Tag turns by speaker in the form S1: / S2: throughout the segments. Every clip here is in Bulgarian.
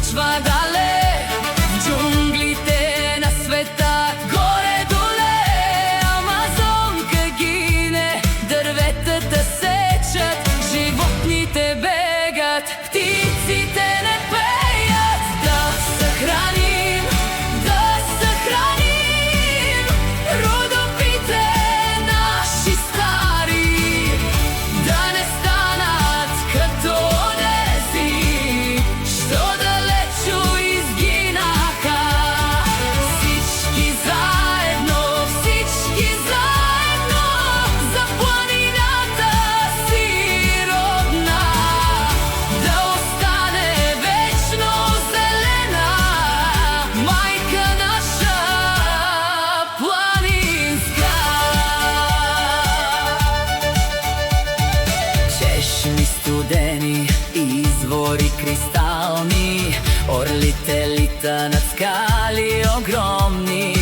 S1: почва далеч, в джунглите на света, горе-доле. Амазонка гине, дърветата сечат, животните бегат, птиците не пеят. Да съхраним, да съхраним родопите наши стари, да не станат като онези, що далечо изгинаха. Всички заедно за планината си родна, да остане вечно зелена, майка наша планинска. Чешми студени, извори кристални, орлите лита над скали огромни.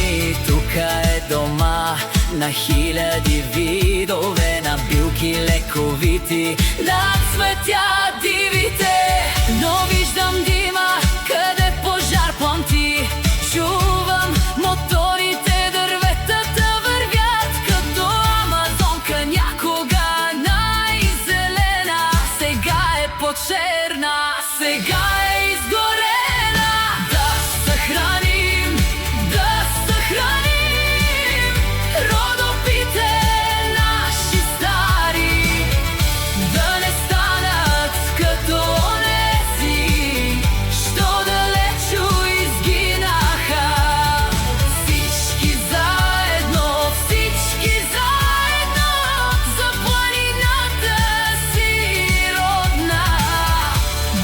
S1: Тука е дома на хиляди видове, на билки лековити, над цветя дивите. Но виждам дима, къде пожар пламти, чувам моторите, дърветата вървят като амазонка някога най-зелена. Сега е по-черна, сега е изгорена. Да съхраним, да съхраним родопите наши стари, да не станат като онези, що далечо изгинаха. Всички заедно за планината си родна,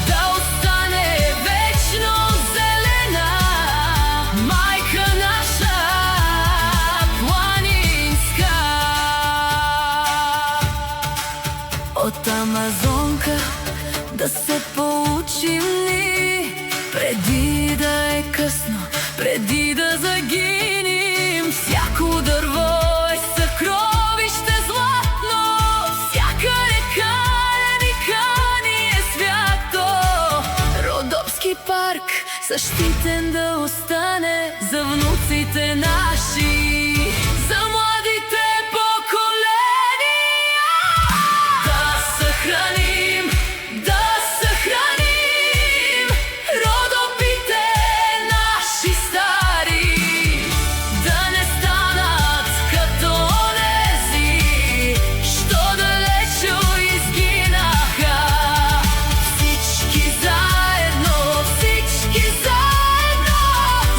S1: да остане вечно зелена, майка наша планинска. От Амазонка да се поучим ни, преди да е късно, преди да загинем. Всяко дърво е съкровище златно, всяка река ни е свято. Родопски парк защитен да остане за внуците наши, за младите поколения. Да съхраним, да съхраним родопите наши стари, да не станат като онези, що далечо изгинаха. Всички заедно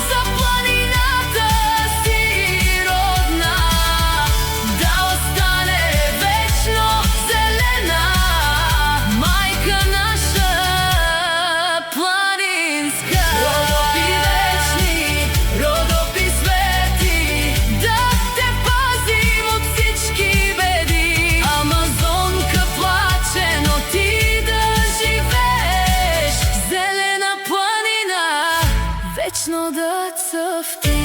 S1: за планината си родна, да остане вечно зелена, майка наша планинска. Родопи вечни, родопи свети, да те пазим от всички беди. Амазонка плаче, но ти да живееш, зелена планина, вечно да цъфтиш.